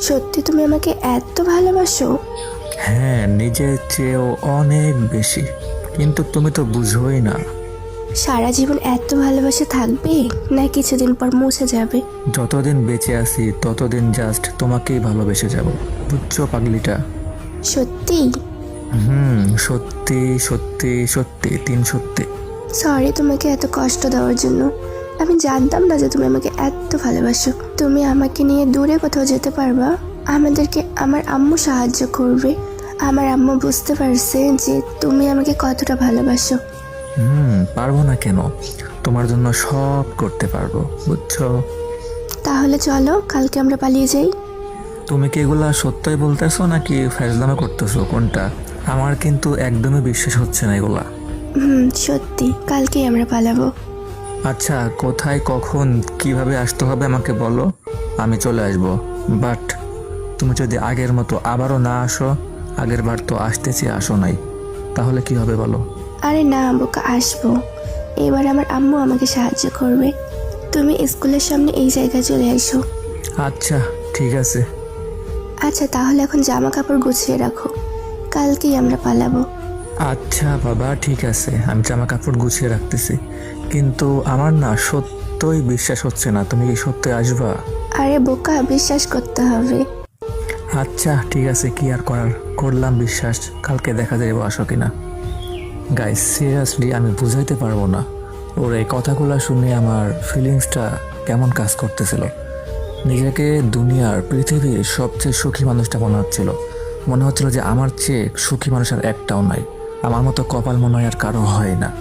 সত্যি তুমি আমাকে এত ভালোবাসো? হ্যাঁ, নিজের চেয়েও অনেক বেশি। কিন্তু তুমি তো বুঝোই না। সারা জীবন এত ভালোবাসা থাকবে, না কিছুদিন পর মুছে যাবে? যতদিন বেঁচে আছি ততদিন জাস্ট তোমাকেই ভালোবেসে যাব, বুঝছো পাগলিটা? সত্যি? সত্যি সত্যি সত্যি, 3 সত্যি। সরি তোমাকে এত কষ্ট দেওয়ার জন্য। আমি জানতাম না যে তুমি আমাকে এত ভালোবাসো। তুমি আমাকে নিয়ে দূরে কোথাও যেতে পারবা? আমাদেরকে আমার আম্মু সাহায্য করবে। আমার আম্মু বুঝতে পারছে যে তুমি আমাকে কতটা ভালোবাসো। পারবো না কেন? তোমার জন্য সব করতে পারবো, বুঝছো? তাহলে চলো কালকে আমরা পালিয়ে যাই। তুমি কি এগুলা সত্যই বলতেছো নাকি ফাজলামো করতেছো, কোনটা? আমার কিন্তু একদমই বিশ্বাস হচ্ছে না এগুলা। সত্যি কালকেই আমরা পালাবো। আচ্ছা, কোথায়, কখন, কিভাবে আসতে হবে আমাকে বলো, আমি চলে আসবো। বাট তুমি যদি আগের মতো আবারও না আসো, আগের বার তো আসতেছি আসো নাই, তাহলে কি হবে বলো? আরে না বোকা, আসবো। এবার আমার আম্মু আমাকে সাহায্য করবে। তুমি স্কুলের সামনে এই জায়গায় চলে এসো। আচ্ছা ঠিক আছে। আচ্ছা তাহলে এখন জামা কাপড় গুছিয়ে রাখো, কালকেই আমরা পালাবো। আচ্ছা বাবা, ঠিক আছে, আমি জামা কাপড় গুছিয়ে রাখতেছি। কিন্তু আমার না সত্যই বিশ্বাস হচ্ছে না, তুমি কি সত্যি আসবা? আরে বোকা, বিশ্বাস করতে হবে। আচ্ছা ঠিক আছে, কি আর করার, করলাম বিশ্বাস, কালকে দেখা যাবে আসো কিনা। গাইস, সিরিয়াসলি আমি বুঝাইতে পারবো না, ওর এই কথাগুলো শুনে আমার ফিলিংসটা কেমন কাজ করতেছিল। নিজেকে দুনিয়ার পৃথিবীর সবচেয়ে সুখী মানুষটা মনে হচ্ছিল। মনে হচ্ছিল যে আমার চেয়ে সুখী মানুষ আর একটাও নাই, আমার মতো কপাল মনে হয় আর কারো হয় না।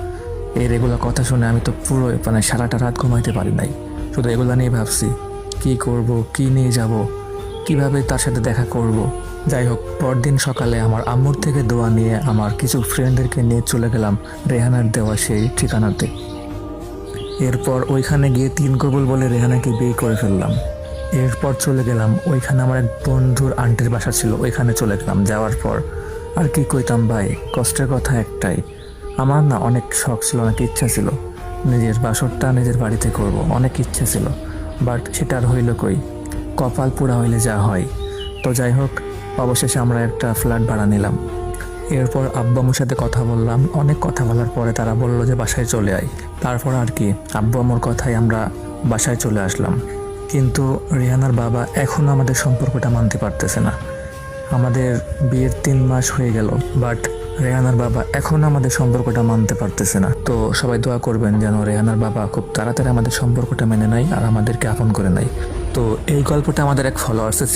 এগুলো কথা শুনে আমি তো পুরো সারাটা রাত ঘুমাইতে পারি নাই, শুধু এগুলো নিয়ে ভাবছি কি করব, কি নিয়ে যাব, কিভাবে তার সাথে দেখা করব। যাই হোক, পরদিন সকালে আমার আম্মুর থেকে দোয়া নিয়ে আমার কিছু ফ্রেন্ডদেরকে নিয়ে চলে গেলাম রেহানার দেওয়া সেই ঠিকানাতে। এরপর ওইখানে গিয়ে 3 কবুল বলে রেহানাকে বিয়ে করে ফেললাম। এরপর চলে গেলাম ওইখানে, আমার এক বন্ধুর আন্টির বাসা ছিল, ওইখানে চলে গেলাম। যাওয়ার পর আর কি কইতাম ভাই, কষ্টের কথা একটাই, আমার না অনেক শখ ছিল, অনেক ইচ্ছা ছিল নিজের বাসরটা নিজের বাড়িতে করব, অনেক ইচ্ছা ছিল। বাট সেটা আর হইল কই, কপাল পোড়া হইলে যা হয়। তো যাই হোক, অবশেষে আমরা একটা ফ্ল্যাট ভাড়া নিলাম। এরপর আব্বু আম্মুর সাথে কথা বললাম, অনেক কথা বলার পরে তারা বললো যে বাসায় চলে আয়। তারপর আর কি, আব্বু আম্মুর কথায় আমরা বাসায় চলে আসলাম। কিন্তু রেহানার বাবা এখনও আমাদের সম্পর্কটা মানতে পারতেছে না। আমাদের বিয়ের 3 মাস হয়ে গেল, বাট রেহানার বাবা এখনও আমাদের সম্পর্কটা মানতে পারতেছে না। তো সবাই দোয়া করবেন যেন রেহানার বাবা খুব তাড়াতাড়ি আমাদের সম্পর্কটা মেনে নেয় আর আমাদেরকে আপন করে নেয়। তো এই গল্পটা আমাদের এক ফলোয়ার্সের